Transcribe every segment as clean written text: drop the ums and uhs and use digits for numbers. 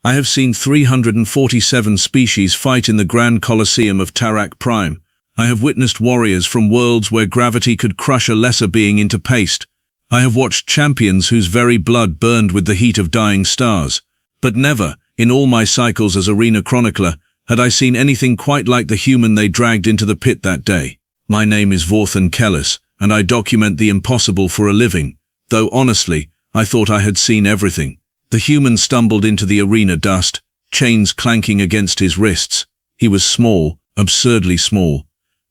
I have seen 347 species fight in the Grand Colosseum of Tarak Prime. I have witnessed warriors from worlds where gravity could crush a lesser being into paste. I have watched champions whose very blood burned with the heat of dying stars. But never, in all my cycles as arena chronicler, had I seen anything quite like the human they dragged into the pit that day. My name is Vorthan Kellis, and I document the impossible for a living, though honestly, I thought I had seen everything. The human stumbled into the arena dust, chains clanking against his wrists. He was small, absurdly small.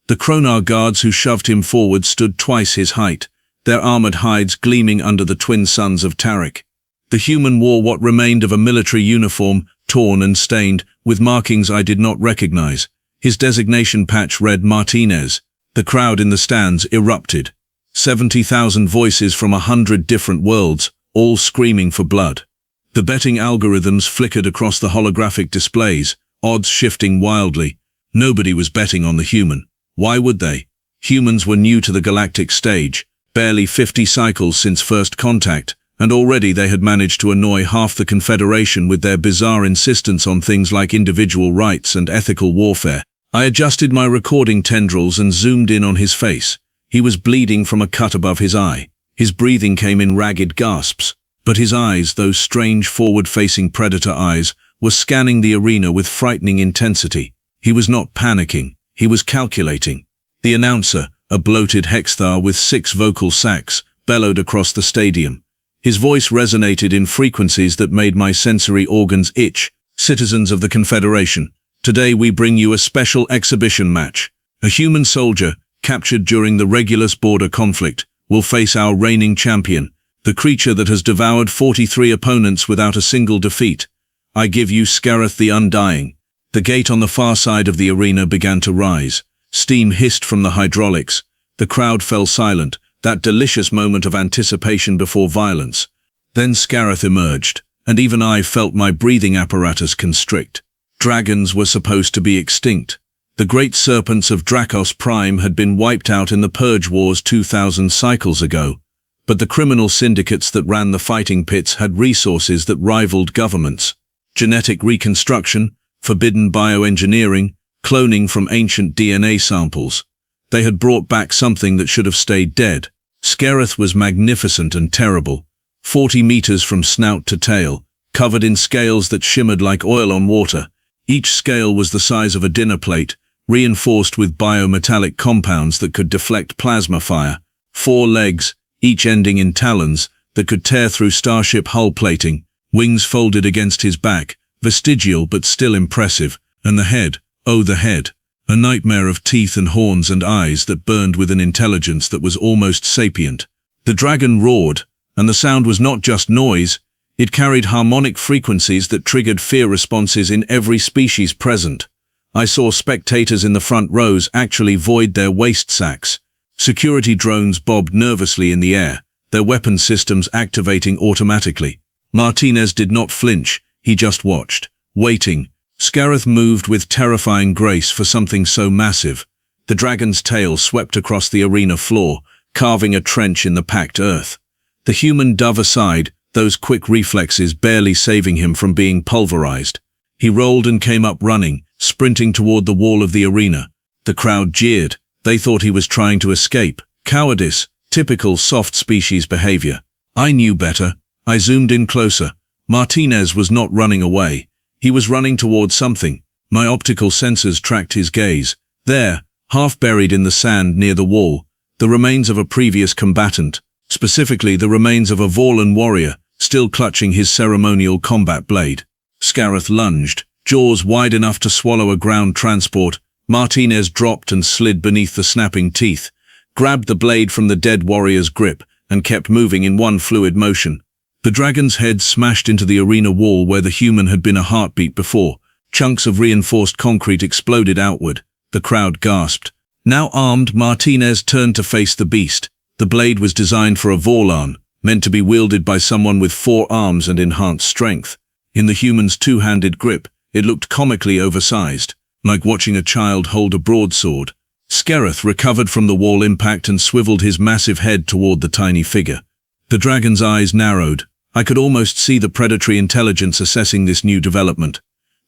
The Kronar guards who shoved him forward stood twice his height, their armored hides gleaming under the twin suns of Tarak. The human wore what remained of a military uniform, torn and stained, with markings I did not recognize. His designation patch read Martinez. The crowd in the stands erupted. 70,000 voices from 100 different worlds, all screaming for blood. The betting algorithms flickered across the holographic displays, odds shifting wildly. Nobody was betting on the human. Why would they? Humans were new to the galactic stage, barely 50 cycles since first contact, and already they had managed to annoy half the Confederation with their bizarre insistence on things like individual rights and ethical warfare. I adjusted my recording tendrils and zoomed in on his face. He was bleeding from a cut above his eye. His breathing came in ragged gasps, but his eyes, those strange forward-facing predator eyes, were scanning the arena with frightening intensity. He was not panicking. He was calculating. The announcer, a bloated hexthar with 6 vocal sacs, bellowed across the stadium. His voice resonated in frequencies that made my sensory organs itch. Citizens of the Confederation, today we bring you a special exhibition match. A human soldier, captured during the Regulus border conflict, will face our reigning champion, the creature that has devoured 43 opponents without a single defeat. I give you Skareth the Undying. The gate on the far side of the arena began to rise. Steam hissed from the hydraulics. The crowd fell silent, that delicious moment of anticipation before violence. Then Skareth emerged, and even I felt my breathing apparatus constrict. Dragons were supposed to be extinct. The great serpents of Drakos Prime had been wiped out in the Purge Wars 2,000 cycles ago. But the criminal syndicates that ran the fighting pits had resources that rivaled governments. Genetic reconstruction, forbidden bioengineering, cloning from ancient DNA samples. They had brought back something that should have stayed dead. Skareth was magnificent and terrible. 40 meters from snout to tail, covered in scales that shimmered like oil on water. Each scale was the size of a dinner plate, reinforced with biometallic compounds that could deflect plasma fire. 4 legs, each ending in talons, that could tear through starship hull plating. Wings folded against his back, vestigial but still impressive. And the head, oh the head. A nightmare of teeth and horns and eyes that burned with an intelligence that was almost sapient. The dragon roared, and the sound was not just noise. It carried harmonic frequencies that triggered fear responses in every species present. I saw spectators in the front rows actually void their waist sacks. Security drones bobbed nervously in the air, their weapon systems activating automatically. Martinez did not flinch, he just watched, waiting. Skareth moved with terrifying grace for something so massive. The dragon's tail swept across the arena floor, carving a trench in the packed earth. The human dove aside, those quick reflexes barely saving him from being pulverized. He rolled and came up running, sprinting toward the wall of the arena. The crowd jeered. They thought he was trying to escape. Cowardice, typical soft species behavior. I knew better. I zoomed in closer. Martinez was not running away. He was running toward something. My optical sensors tracked his gaze. There, half buried in the sand near the wall, the remains of a previous combatant, specifically the remains of a Vorlan warrior, still clutching his ceremonial combat blade. Skareth lunged, jaws wide enough to swallow a ground transport. Martinez dropped and slid beneath the snapping teeth, grabbed the blade from the dead warrior's grip, and kept moving in one fluid motion. The dragon's head smashed into the arena wall where the human had been a heartbeat before. Chunks of reinforced concrete exploded outward. The crowd gasped. Now armed, Martinez turned to face the beast. The blade was designed for a Vorlan, meant to be wielded by someone with 4 arms and enhanced strength. In the human's 2-handed grip, it looked comically oversized, like watching a child hold a broadsword. Skareth recovered from the wall impact and swiveled his massive head toward the tiny figure. The dragon's eyes narrowed. I could almost see the predatory intelligence assessing this new development.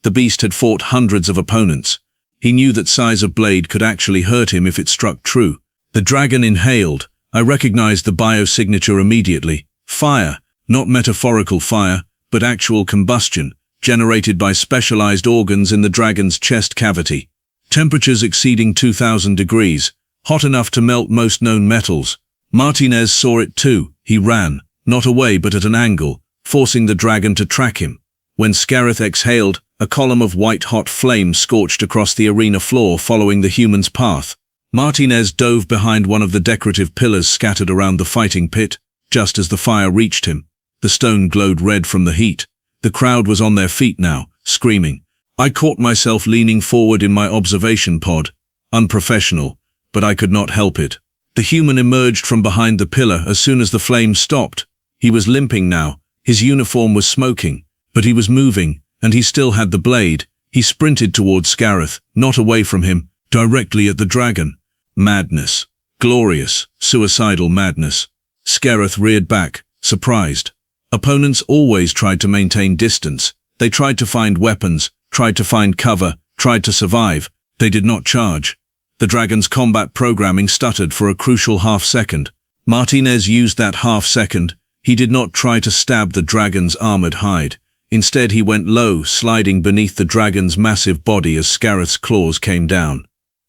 The beast had fought hundreds of opponents. He knew that size of blade could actually hurt him if it struck true. The dragon inhaled. I recognized the biosignature immediately. Fire, not metaphorical fire, but actual combustion, generated by specialized organs in the dragon's chest cavity. Temperatures exceeding 2000 degrees, hot enough to melt most known metals. Martinez saw it too. He ran, not away but at an angle, forcing the dragon to track him. When Skareth exhaled, a column of white-hot flame scorched across the arena floor following the human's path. Martinez dove behind one of the decorative pillars scattered around the fighting pit, just as the fire reached him. The stone glowed red from the heat. The crowd was on their feet now, screaming. I caught myself leaning forward in my observation pod. Unprofessional, but I could not help it. The human emerged from behind the pillar as soon as the flame stopped. He was limping now. His uniform was smoking, but he was moving, and he still had the blade. He sprinted towards Skareth, not away from him, directly at the dragon. Madness. Glorious, suicidal madness. Skareth reared back, surprised. Opponents always tried to maintain distance. They tried to find weapons, tried to find cover, tried to survive. They did not charge. The dragon's combat programming stuttered for a crucial half-second. Martinez used that half-second. He did not try to stab the dragon's armored hide. Instead, he went low, sliding beneath the dragon's massive body as Skareth's claws came down.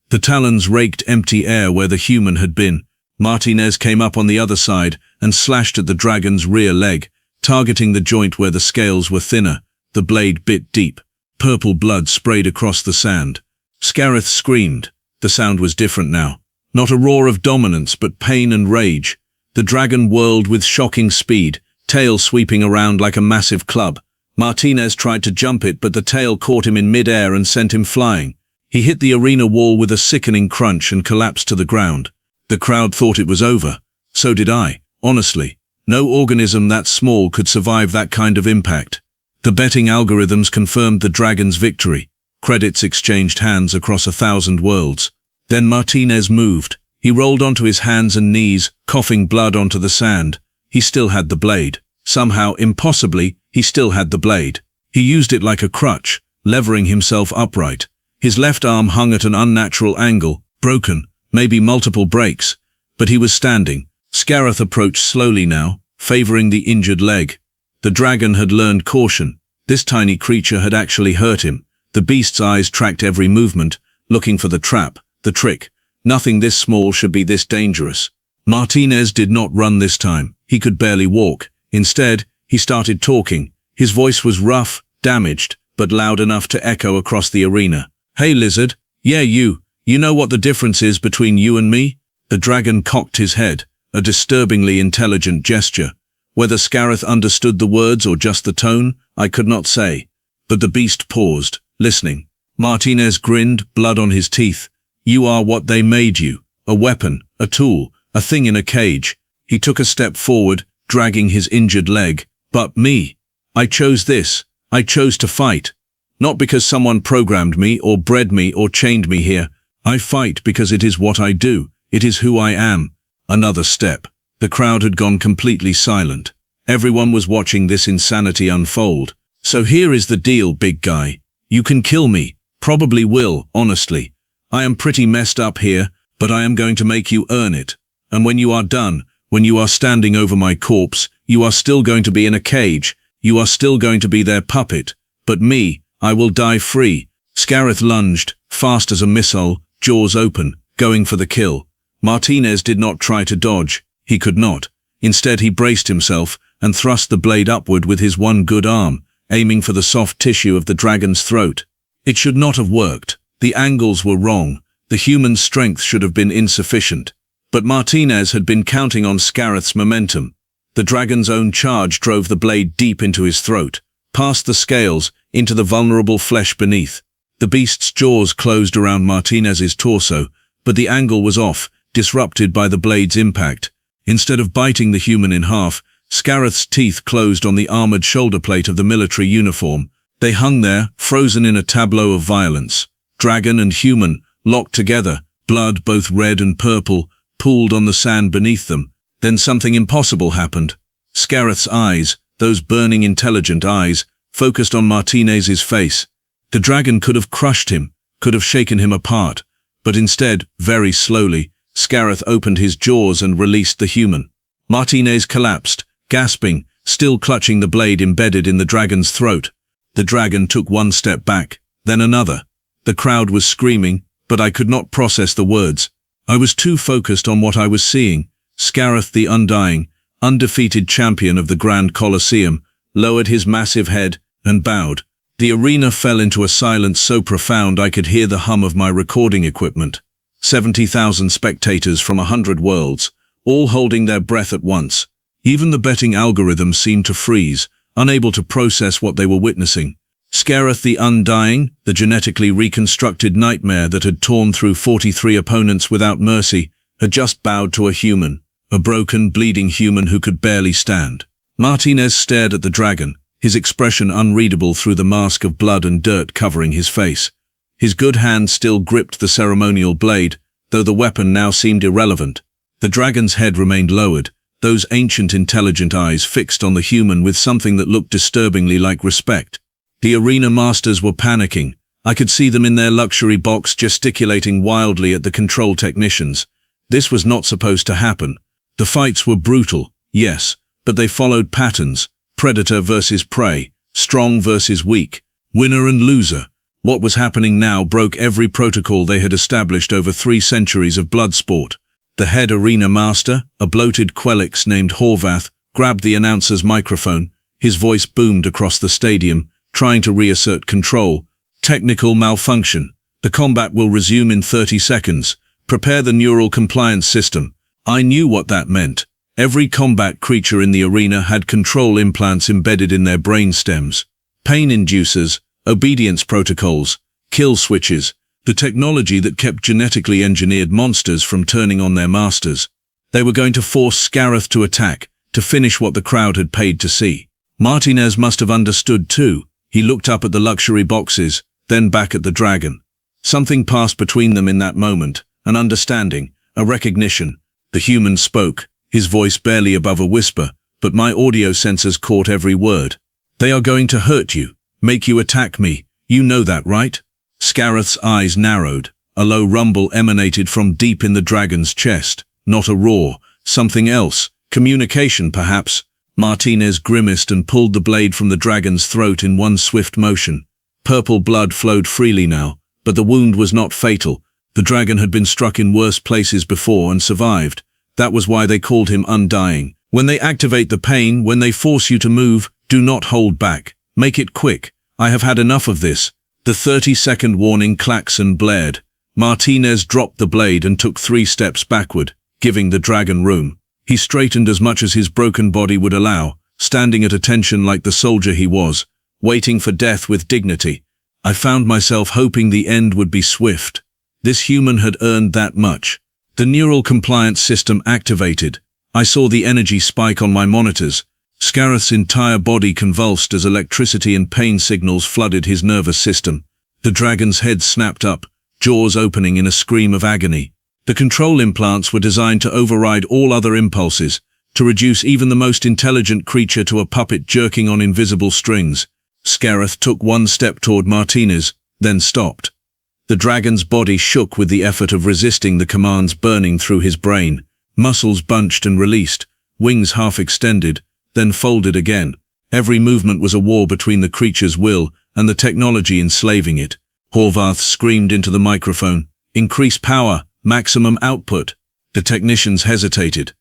The talons raked empty air where the human had been. Martinez came up on the other side and slashed at the dragon's rear leg, targeting the joint where the scales were thinner. The blade bit deep. Purple blood sprayed across the sand. Skareth screamed. The sound was different now. Not a roar of dominance, but pain and rage. The dragon whirled with shocking speed, tail sweeping around like a massive club. Martinez tried to jump it, but the tail caught him in mid-air and sent him flying. He hit the arena wall with a sickening crunch and collapsed to the ground. The crowd thought it was over. So did I, honestly. No organism that small could survive that kind of impact. The betting algorithms confirmed the dragon's victory. Credits exchanged hands across 1,000 worlds. Then Martinez moved. He rolled onto his hands and knees, coughing blood onto the sand. He still had the blade. Somehow, impossibly, he still had the blade. He used it like a crutch, levering himself upright. His left arm hung at an unnatural angle, broken, maybe multiple breaks. But he was standing. Skareth approached slowly now, favoring the injured leg. The dragon had learned caution. This tiny creature had actually hurt him. The beast's eyes tracked every movement, looking for the trap, the trick. Nothing this small should be this dangerous. Martinez did not run this time. He could barely walk. Instead, he started talking. His voice was rough, damaged, but loud enough to echo across the arena. Hey, lizard. Yeah, you. You know what the difference is between you and me? The dragon cocked his head, a disturbingly intelligent gesture. Whether Skareth understood the words or just the tone, I could not say. But the beast paused, listening. Martinez grinned, blood on his teeth. You are what they made you. A weapon, a tool, a thing in a cage. He took a step forward, dragging his injured leg. But me. I chose this. I chose to fight. Not because someone programmed me or bred me or chained me here. I fight because it is what I do. It is who I am. Another step. The crowd had gone completely silent. Everyone was watching this insanity unfold. So here is the deal, big guy. You can kill me. Probably will, honestly. I am pretty messed up here, but I am going to make you earn it. And when you are done, when you are standing over my corpse, you are still going to be in a cage. You are still going to be their puppet. But me, I will die free. Skareth lunged, fast as a missile, jaws open, going for the kill. Martinez did not try to dodge. He could not. Instead, he braced himself and thrust the blade upward with his one good arm, aiming for the soft tissue of the dragon's throat. It should not have worked. The angles were wrong. The human strength should have been insufficient. But Martinez had been counting on Skareth's momentum. The dragon's own charge drove the blade deep into his throat, past the scales, into the vulnerable flesh beneath. The beast's jaws closed around Martinez's torso, but the angle was off, disrupted by the blade's impact. Instead of biting the human in half, Skareth's teeth closed on the armored shoulder plate of the military uniform. They hung there, frozen in a tableau of violence. Dragon and human, locked together, blood both red and purple, pooled on the sand beneath them. Then something impossible happened. Skareth's eyes, those burning intelligent eyes, focused on Martinez's face. The dragon could have crushed him, could have shaken him apart, but instead, very slowly, Skareth opened his jaws and released the human. Martinez collapsed, gasping, still clutching the blade embedded in the dragon's throat. The dragon took one step back, then another. The crowd was screaming, but I could not process the words. I was too focused on what I was seeing. Skareth the Undying, undefeated champion of the Grand Colosseum, lowered his massive head and bowed. The arena fell into a silence so profound I could hear the hum of my recording equipment. 70,000 spectators from 100 worlds, all holding their breath at once. Even the betting algorithm seemed to freeze, unable to process what they were witnessing. Skareth the Undying, the genetically reconstructed nightmare that had torn through 43 opponents without mercy, had just bowed to a human, a broken, bleeding human who could barely stand. Martinez stared at the dragon, his expression unreadable through the mask of blood and dirt covering his face. His good hand still gripped the ceremonial blade, though the weapon now seemed irrelevant. The dragon's head remained lowered, those ancient intelligent eyes fixed on the human with something that looked disturbingly like respect. The arena masters were panicking. I could see them in their luxury box gesticulating wildly at the control technicians. This was not supposed to happen. The fights were brutal, yes, but they followed patterns. Predator versus prey, strong versus weak, winner and loser. What was happening now broke every protocol they had established over 3 centuries of blood sport. The head arena master, a bloated Quelix named Horvath, grabbed the announcer's microphone. His voice boomed across the stadium, trying to reassert control. Technical malfunction. The combat will resume in 30 seconds. Prepare the neural compliance system. I knew what that meant. Every combat creature in the arena had control implants embedded in their brain stems. Pain inducers, obedience protocols, kill switches, the technology that kept genetically engineered monsters from turning on their masters. They were going to force Skareth to attack, to finish what the crowd had paid to see. Martinez must have understood too. He looked up at the luxury boxes, then back at the dragon. Something passed between them in that moment, an understanding, a recognition. The human spoke, his voice barely above a whisper, but my audio sensors caught every word. They are going to hurt you, make you attack me. You know that, right? Skareth's eyes narrowed. A low rumble emanated from deep in the dragon's chest. Not a roar, something else. Communication, perhaps. Martinez grimaced and pulled the blade from the dragon's throat in one swift motion. Purple blood flowed freely now, but the wound was not fatal. The dragon had been struck in worse places before and survived. That was why they called him Undying. When they activate the pain, when they force you to move, do not hold back. Make it quick. I have had enough of this. The 30-second warning klaxon blared. Martinez dropped the blade and took 3 steps backward, giving the dragon room. He straightened as much as his broken body would allow, standing at attention like the soldier he was, waiting for death with dignity. I found myself hoping the end would be swift. This human had earned that much. The neural compliance system activated. I saw the energy spike on my monitors. Skareth's entire body convulsed as electricity and pain signals flooded his nervous system. The dragon's head snapped up, jaws opening in a scream of agony. The control implants were designed to override all other impulses, to reduce even the most intelligent creature to a puppet jerking on invisible strings. Skareth took 1 step toward Martinez, then stopped. The dragon's body shook with the effort of resisting the commands burning through his brain. Muscles bunched and released, wings half extended, then folded again. Every movement was a war between the creature's will and the technology enslaving it. Horvath screamed into the microphone, "Increase power! Maximum output." The technicians hesitated.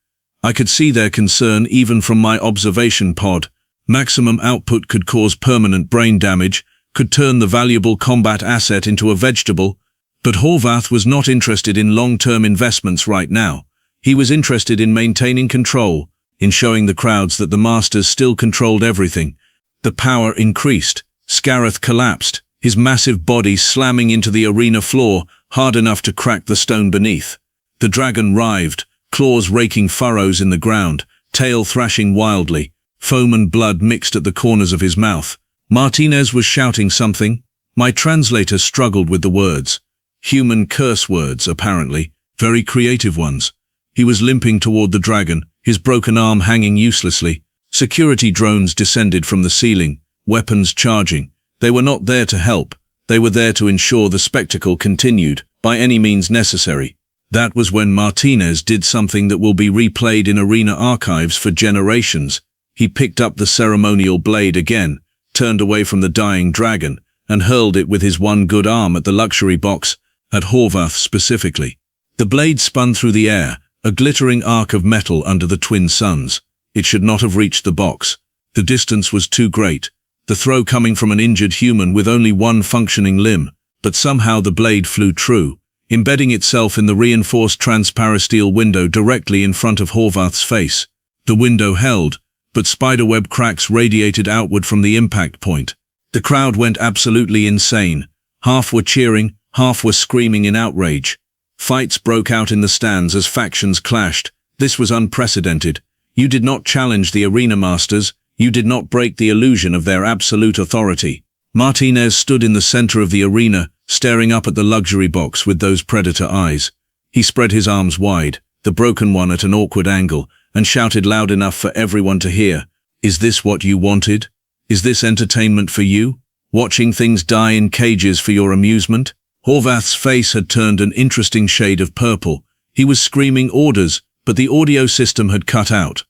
I could see their concern even from my observation pod. Maximum output could cause permanent brain damage, could turn the valuable combat asset into a vegetable. But Horvath was not interested in long-term investments right now. He was interested in maintaining control, in showing the crowds that the masters still controlled everything. The power increased. Skareth collapsed, his massive body slamming into the arena floor, hard enough to crack the stone beneath. The dragon writhed, claws raking furrows in the ground, tail thrashing wildly. Foam and blood mixed at the corners of his mouth. Martinez was shouting something. My translator struggled with the words. Human curse words, apparently, very creative ones. He was limping toward the dragon, his broken arm hanging uselessly. Security drones descended from the ceiling, weapons charging. They were not there to help. They were there to ensure the spectacle continued, by any means necessary. That was when Martinez did something that will be replayed in arena archives for generations. He picked up the ceremonial blade again, turned away from the dying dragon, and hurled it with his one good arm at the luxury box, at Horvath specifically. The blade spun through the air, a glittering arc of metal under the twin suns. It should not have reached the box. The distance was too great. The throw coming from an injured human with only one functioning limb, but somehow the blade flew true, embedding itself in the reinforced transparasteel window directly in front of Horvath's face. The window held, but spiderweb cracks radiated outward from the impact point. The crowd went absolutely insane. Half were cheering, half were screaming in outrage. Fights broke out in the stands as factions clashed. This was unprecedented. You did not challenge the arena masters. You did not break the illusion of their absolute authority. Martinez stood in the center of the arena, staring up at the luxury box with those predator eyes. He spread his arms wide, the broken one at an awkward angle, and shouted loud enough for everyone to hear. "Is this what you wanted? Is this entertainment for you? Watching things die in cages for your amusement?" Horvath's face had turned an interesting shade of purple. He was screaming orders, but the audio system had cut out.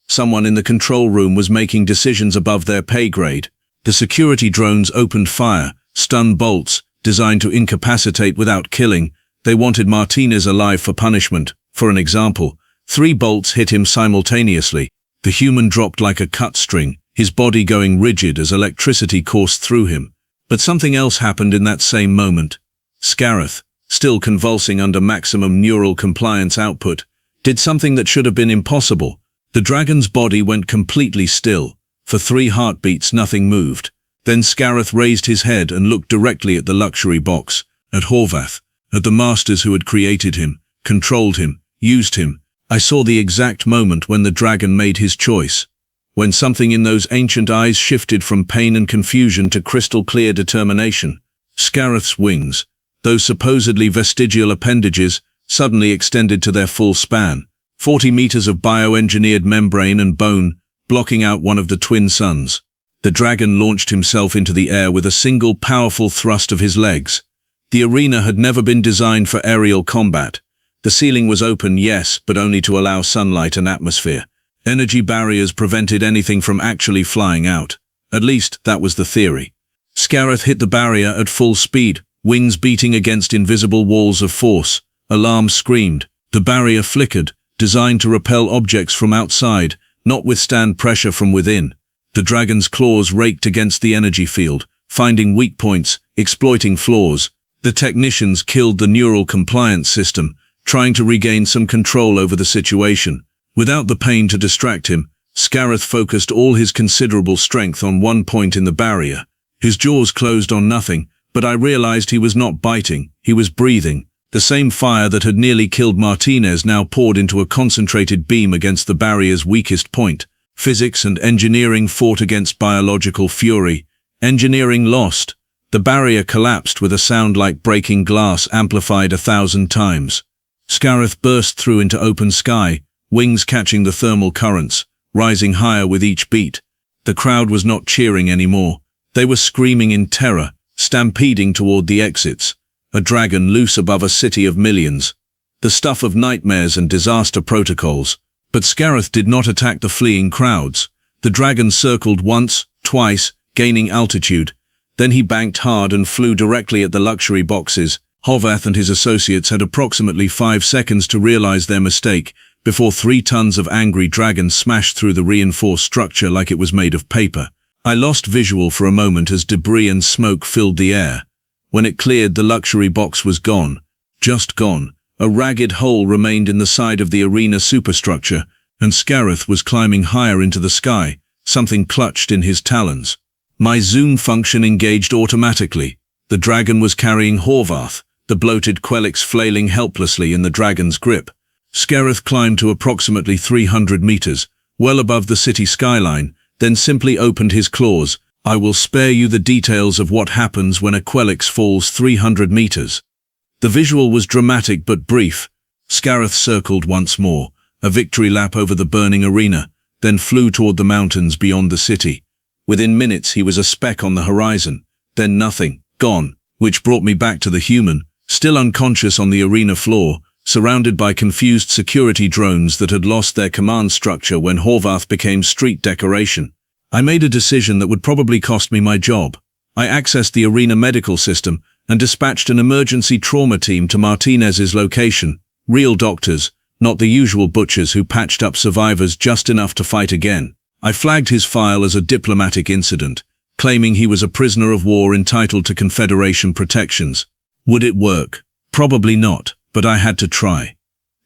Someone in the control room was making decisions above their pay grade. The security drones opened fire, stun bolts, designed to incapacitate without killing. They wanted Martinez alive for punishment. For an example, 3 bolts hit him simultaneously. The human dropped like a cut string, his body going rigid as electricity coursed through him. But something else happened in that same moment. Skareth, still convulsing under maximum neural compliance output, did something that should have been impossible. The dragon's body went completely still. For 3 heartbeats nothing moved. Then Skareth raised his head and looked directly at the luxury box, at Horvath, at the masters who had created him, controlled him, used him. I saw the exact moment when the dragon made his choice. When something in those ancient eyes shifted from pain and confusion to crystal-clear determination. Skareth's wings, those supposedly vestigial appendages, suddenly extended to their full span. 40 meters of bioengineered membrane and bone, blocking out one of the twin suns. The dragon launched himself into the air with a single powerful thrust of his legs. The arena had never been designed for aerial combat. The ceiling was open, yes, but only to allow sunlight and atmosphere. Energy barriers prevented anything from actually flying out. At least, that was the theory. Skareth hit the barrier at full speed, wings beating against invisible walls of force. Alarms screamed. The barrier flickered, designed to repel objects from outside, not withstand pressure from within. The dragon's claws raked against the energy field, finding weak points, exploiting flaws. The technicians killed the neural compliance system, trying to regain some control over the situation. Without the pain to distract him, Skareth focused all his considerable strength on one point in the barrier. His jaws closed on nothing, but I realized he was not biting, he was breathing. The same fire that had nearly killed Martinez now poured into a concentrated beam against the barrier's weakest point. Physics and engineering fought against biological fury. Engineering lost. The barrier collapsed with a sound like breaking glass amplified 1,000 times. Skareth burst through into open sky, wings catching the thermal currents, rising higher with each beat. The crowd was not cheering anymore. They were screaming in terror, stampeding toward the exits. A dragon loose above a city of millions. The stuff of nightmares and disaster protocols. But Skareth did not attack the fleeing crowds. The dragon circled once, twice, gaining altitude. Then he banked hard and flew directly at the luxury boxes. Horvath and his associates had approximately 5 seconds to realize their mistake, before 3 tons of angry dragons smashed through the reinforced structure like it was made of paper. I lost visual for a moment as debris and smoke filled the air. When it cleared, the luxury box was gone. Just gone. A ragged hole remained in the side of the arena superstructure, and Skareth was climbing higher into the sky, something clutched in his talons. My zoom function engaged automatically. The dragon was carrying Horvath, the bloated Quelix flailing helplessly in the dragon's grip. Skareth climbed to approximately 300 meters, well above the city skyline, then simply opened his claws. I will spare you the details of what happens when a Quelix falls 300 meters. The visual was dramatic but brief. Skareth circled once more, a victory lap over the burning arena. then flew toward the mountains beyond the city. Within minutes he was a speck on the horizon, then nothing, gone, which brought me back to the human, still unconscious on the arena floor, surrounded by confused security drones that had lost their command structure when Horvath became street decoration. I made a decision that would probably cost me my job. I accessed the arena medical system and dispatched an emergency trauma team to Martinez's location. Real doctors, not the usual butchers who patched up survivors just enough to fight again. I flagged his file as a diplomatic incident, claiming he was a prisoner of war entitled to Confederation protections. Would it work? Probably not, but I had to try.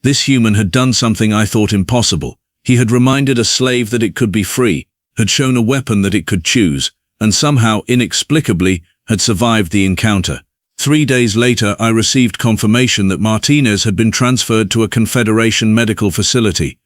This human had done something I thought impossible. He had reminded a slave that it could be free, had shown a weapon that it could choose, and somehow, inexplicably, had survived the encounter. 3 days later, I received confirmation that Martinez had been transferred to a Confederation medical facility.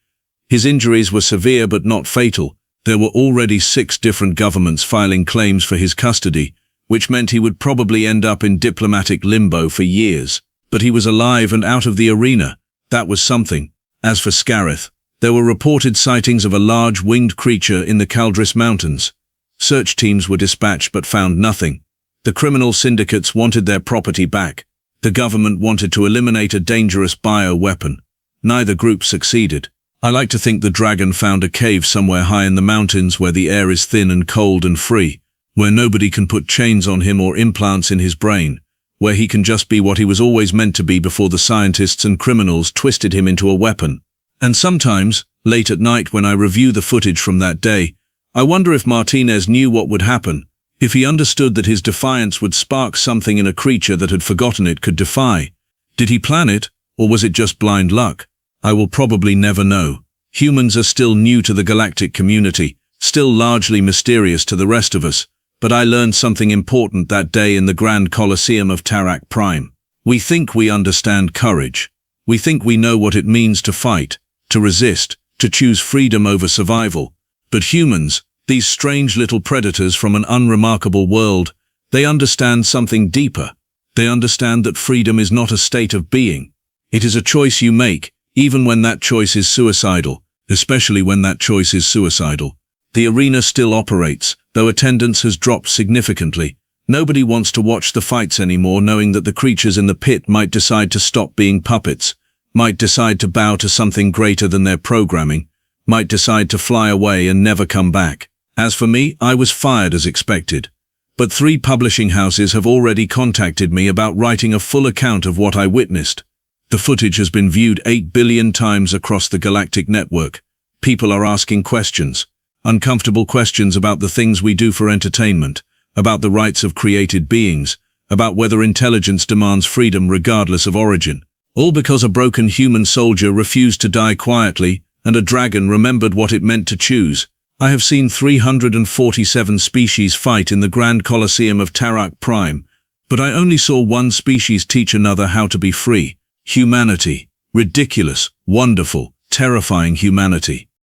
His injuries were severe but not fatal. There were already 6 different governments filing claims for his custody, which meant he would probably end up in diplomatic limbo for years. But he was alive and out of the arena. That was something. As for Skareth, there were reported sightings of a large winged creature in the Caldris Mountains. Search teams were dispatched but found nothing. The criminal syndicates wanted their property back. The government wanted to eliminate a dangerous bio-weapon. Neither group succeeded. I like to think the dragon found a cave somewhere high in the mountains where the air is thin and cold and free, where nobody can put chains on him or implants in his brain, where he can just be what he was always meant to be before the scientists and criminals twisted him into a weapon. And sometimes, late at night when I review the footage from that day, I wonder if Martinez knew what would happen, if he understood that his defiance would spark something in a creature that had forgotten it could defy. Did he plan it, or was it just blind luck? I will probably never know. Humans are still new to the galactic community, still largely mysterious to the rest of us, but I learned something important that day in the Grand Colosseum of Tarak Prime. We think we understand courage. We think we know what it means to fight, to resist, to choose freedom over survival. But humans, these strange little predators from an unremarkable world, they understand something deeper. They understand that freedom is not a state of being. It is a choice you make, even when that choice is suicidal, especially when that choice is suicidal. The arena still operates, though attendance has dropped significantly. Nobody wants to watch the fights anymore, knowing that the creatures in the pit might decide to stop being puppets, might decide to bow to something greater than their programming, might decide to fly away and never come back. As for me, I was fired as expected. But 3 publishing houses have already contacted me about writing a full account of what I witnessed. The footage has been viewed 8 billion times across the galactic network. People are asking questions. Uncomfortable questions about the things we do for entertainment, about the rights of created beings, about whether intelligence demands freedom regardless of origin. All because a broken human soldier refused to die quietly, and a dragon remembered what it meant to choose. I have seen 347 species fight in the Grand Colosseum of Tarak Prime, but I only saw one species teach another how to be free. Humanity. Ridiculous, wonderful, terrifying humanity.